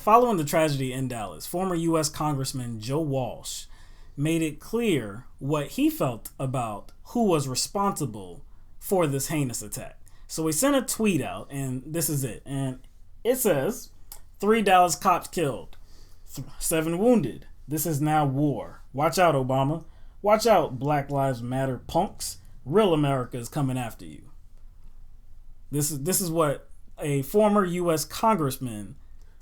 following the tragedy in Dallas, former U.S. Congressman Joe Walsh made it clear what he felt about who was responsible for this heinous attack. So he sent a tweet out, and this is it. And it says, 3 Dallas cops killed, 7 wounded. This is now war. Watch out, Obama. Watch out, Black Lives Matter punks. Real America is coming after you. This is what a former U.S. congressman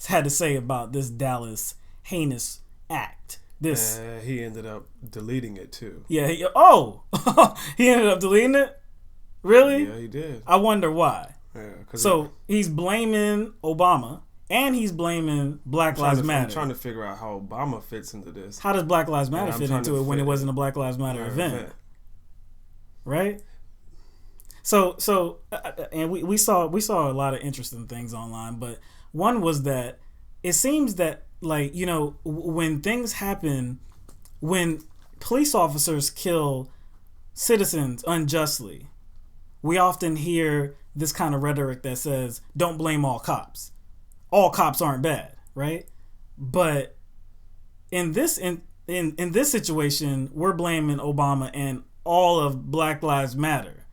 had to say about this Dallas heinous act. He ended up deleting it too. Yeah. He ended up deleting it? Really? Yeah, he did. I wonder why. Yeah, so he's blaming Obama and he's blaming Black Lives Matter. I'm trying to figure out how Obama fits into this. How does Black Lives Matter fit into it when it wasn't a Black Lives Matter event? Right? So and we saw a lot of interesting things online, but one was that it seems that, like, you know, when things happen, when police officers kill citizens unjustly, we often hear this kind of rhetoric that says, don't blame all cops. All cops aren't bad, right? But in this situation, we're blaming Obama and all of Black Lives Matter,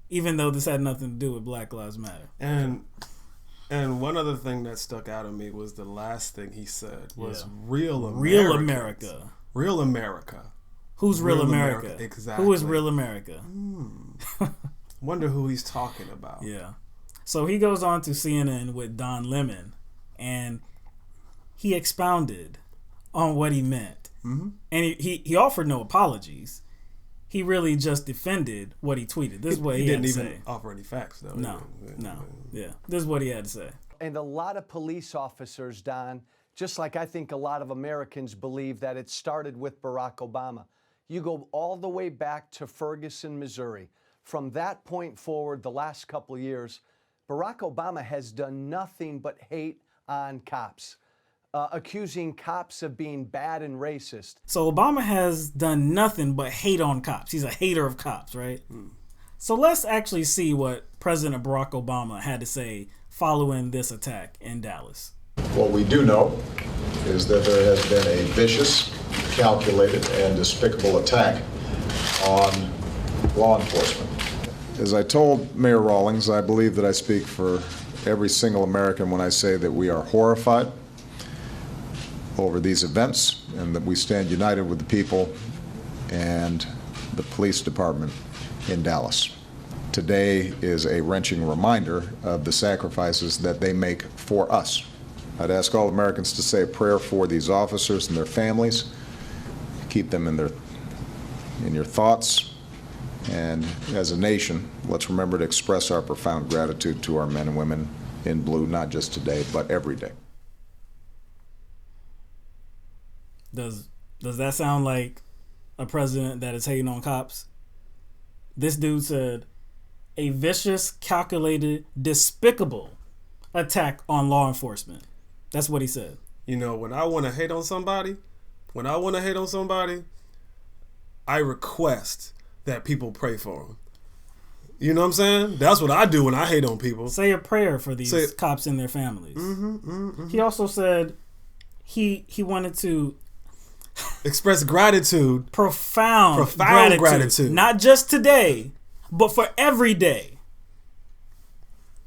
even though this had nothing to do with Black Lives Matter. And one other thing that stuck out at me was the last thing he said was real America. Real America. Real America. Who's real America? Exactly. Who is real America? Wonder who he's talking about. Yeah. So he goes on to CNN with Don Lemon, and he expounded on what he meant. Mm-hmm. And he offered no apologies. He really just defended what he tweeted. This is what he had to say. He didn't even offer any facts, though. No. Yeah. This is what he had to say. And a lot of police officers, Don, just like I think a lot of Americans believe that it started with Barack Obama. You go all the way back to Ferguson, Missouri. From that point forward, the last couple of years, Barack Obama has done nothing but hate on cops. Accusing cops of being bad and racist. So Obama has done nothing but hate on cops. He's a hater of cops, right? So let's actually see what President Barack Obama had to say following this attack in Dallas. What we do know is that there has been a vicious, calculated, and despicable attack on law enforcement. As I told Mayor Rawlings, I believe that I speak for every single American when I say that we are horrified over these events and that we stand united with the people and the police department in Dallas. Today is a wrenching reminder of the sacrifices that they make for us. I'd ask all Americans to say a prayer for these officers and their families. Keep them in your thoughts. And as a nation, let's remember to express our profound gratitude to our men and women in blue, not just today, but every day. Does that sound like a president that is hating on cops? This dude said, a vicious, calculated, despicable attack on law enforcement. That's what he said. You know, when I want to hate on somebody, I request that people pray for them. You know what I'm saying? That's what I do when I hate on people. Say a prayer for these cops and their families. He also said he wanted to express gratitude. Profound gratitude. Not just today, but for every day.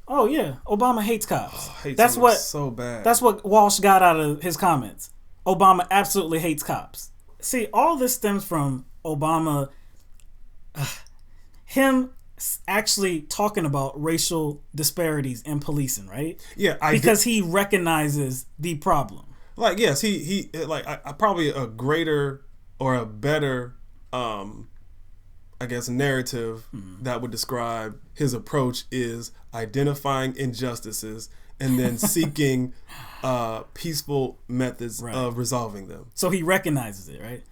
Oh yeah, Obama hates cops. That's what so bad. That's what Walsh got out of his comments. Obama absolutely hates cops. See, all this stems from Obama, him actually talking about racial disparities in policing, right? Yeah, because he recognizes the problem. Like, yes, he I probably a greater or a better, I guess, narrative that would describe his approach is identifying injustices and then seeking peaceful methods of resolving them. So he recognizes it, right?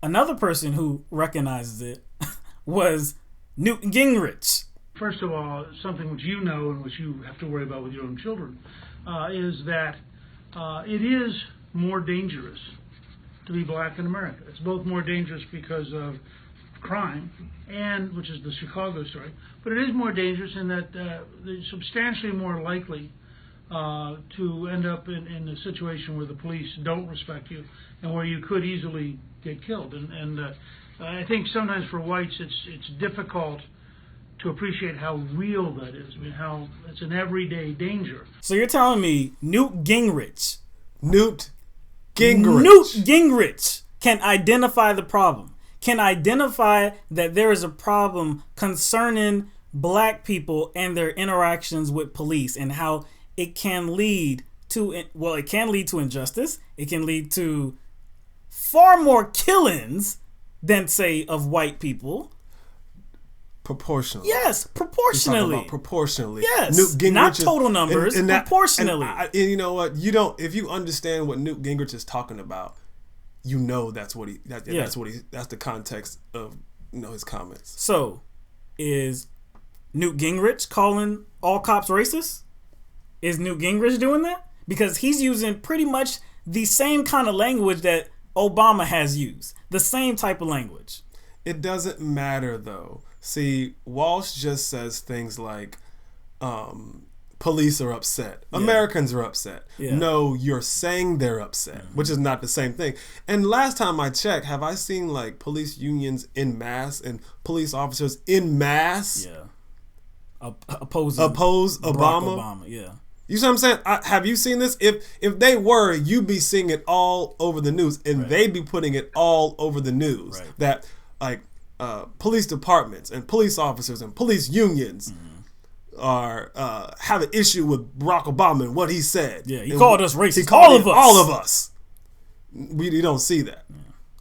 Another person who recognizes it was Newt Gingrich. First of all, something which you know and which you have to worry about with your own children is that it is more dangerous to be black in America. It's both more dangerous because of crime, and which is the Chicago story, but it is more dangerous in that they're substantially more likely to end up in a situation where the police don't respect you and where you could easily get killed. And I think sometimes for whites it's difficult to appreciate how real that is. I mean, how it's an everyday danger. So you're telling me Newt Gingrich can identify the problem, can identify that there is a problem concerning black people and their interactions with police and how it can lead to, well, it can lead to injustice. It can lead to far more killings than, say, of white people. Proportionally. Yes, proportionally. Proportionally. Yes, Newt Gingrich not total numbers, and proportionally. And you know what? If you understand what Newt Gingrich is talking about, you know that's the context of his comments. So, is Newt Gingrich calling all cops racist? Is Newt Gingrich doing that? Because he's using pretty much the same kind of language that Obama has used. The same type of language. It doesn't matter, though. See, Walsh just says things like, police are upset. Yeah. Americans are upset. Yeah. No, you're saying they're upset, which is not the same thing. And last time I checked, have I seen like police unions in mass and police officers in mass? Yeah. Oppose Obama? Yeah. You see what I'm saying? Have you seen this? If they were, you'd be seeing it all over the news, and they'd be putting it all over the news. Right. That like police departments and police officers and police unions are have an issue with Barack Obama and what he said. Yeah, he called us racist. He called all of us. We don't see that,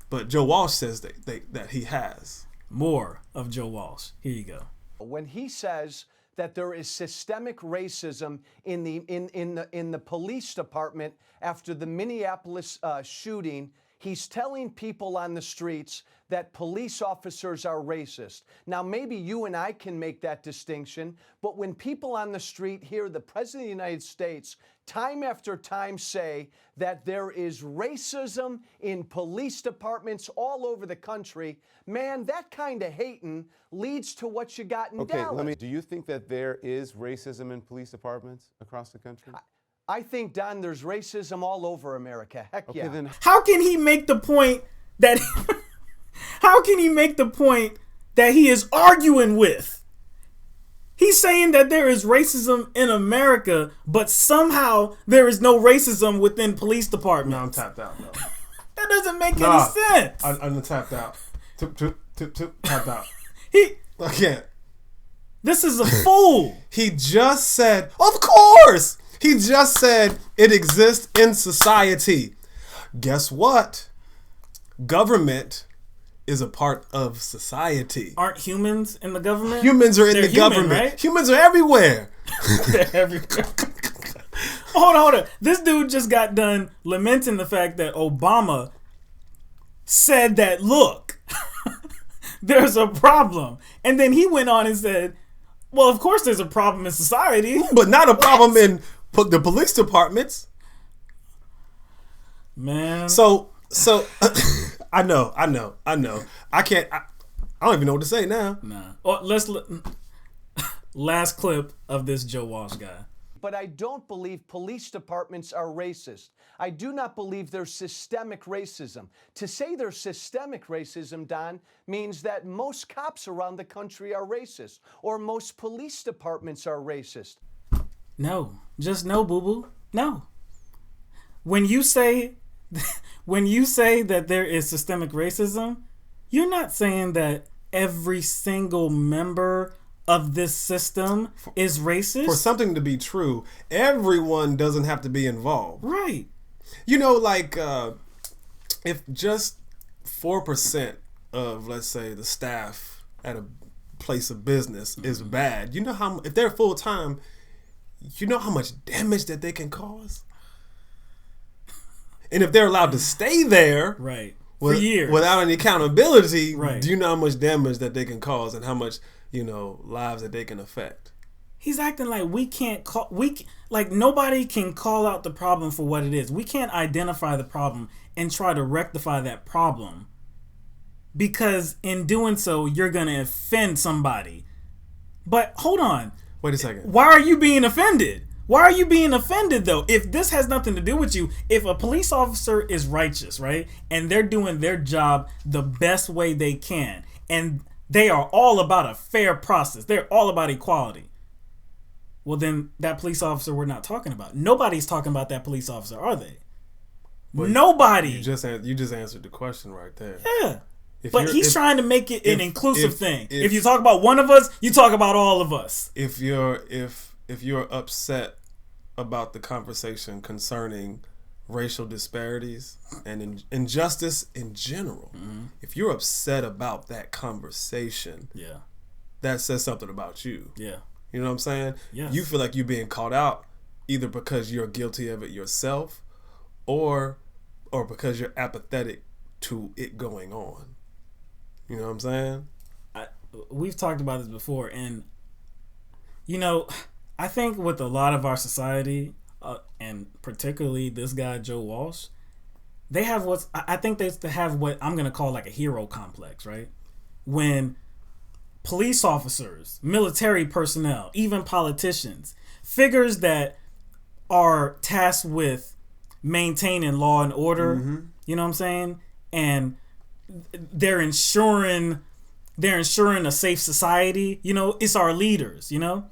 but Joe Walsh says that he has. More of Joe Walsh. Here you go. When he says that there is systemic racism in the police department after the Minneapolis shooting, he's telling people on the streets that police officers are racist. Now, maybe you and I can make that distinction, but when people on the street hear the President of the United States time after time say that there is racism in police departments all over the country, man, that kind of hating leads to what you got in Dallas. Do you think that there is racism in police departments across the country? I think, Don, there's racism all over America. Heck yeah. Then how can he make the point that how can he make the point that he is arguing with? He's saying that there is racism in America, but somehow there is no racism within police departments. No, I'm tapped out. No. That doesn't make any sense. I'm tapped out. Tapped out. I can't. This is a fool. He just said, of course. He just said it exists in society. Guess what? Government is a part of society. Aren't humans in the government? Humans are in the government. Right? Humans are everywhere. They're everywhere. Hold on. This dude just got done lamenting the fact that Obama said that, look, there's a problem. And then he went on and said, well, of course there's a problem in society. But not a problem in the police departments. Man. So I know. I can't. I don't even know what to say now. Nah. Last clip of this Joe Walsh guy. But I don't believe police departments are racist. I do not believe there's systemic racism. To say there's systemic racism, Don, means that most cops around the country are racist, or most police departments are racist. No, just no, boo-boo. No. When you say that there is systemic racism, you're not saying that every single member of this system is racist. For something to be true, everyone doesn't have to be involved. Right. You know, like if just 4% of, let's say, the staff at a place of business is bad, you know how, if they're full time, you know how much damage that they can cause? And if they're allowed to stay there right for years without any accountability, right, do you know how much damage that they can cause and how much, lives that they can affect? He's acting like nobody can call out the problem for what it is. We can't identify the problem and try to rectify that problem, because in doing so, you're going to offend somebody. But hold on. Wait a second. Why are you being offended? Why are you being offended though? If this has nothing to do with you, if a police officer is righteous, right, and they're doing their job the best way they can, and they are all about a fair process, they're all about equality, well then that police officer we're not talking about. Nobody's talking about that police officer, are they? But nobody. You just answered the question right there. Yeah. But he's trying to make it an inclusive thing. If you talk about one of us, you talk about all of us. If you're upset about the conversation concerning racial disparities and injustice in general, if you're upset about that conversation, that says something about you. Yeah. You know what I'm saying? Yes. You feel like you're being called out either because you're guilty of it yourself or because you're apathetic to it going on. You know what I'm saying? We've talked about this before, and you know, I think with a lot of our society, and particularly this guy Joe Walsh, they have I think they have what I'm gonna call like a hero complex, right? When police officers, military personnel, even politicians, figures that are tasked with maintaining law and order, you know what I'm saying, and they're ensuring a safe society, you know, it's our leaders, you know.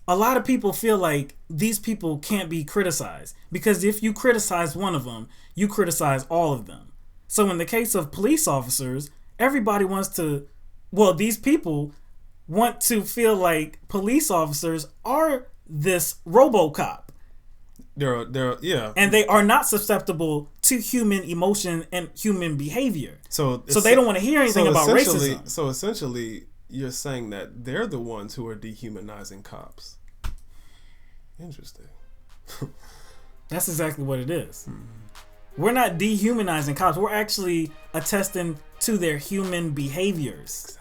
A lot of people feel like these people can't be criticized because if you criticize one of them, you criticize all of them. So in the case of police officers, everybody wants to, well, these people want to feel like police officers are this RoboCop. They're yeah. And they are not susceptible to human emotion and human behavior. So So they don't want to hear anything about racism. So essentially, you're saying that they're the ones who are dehumanizing cops. Interesting. That's exactly what it is. We're not dehumanizing cops. We're actually attesting to their human behaviors.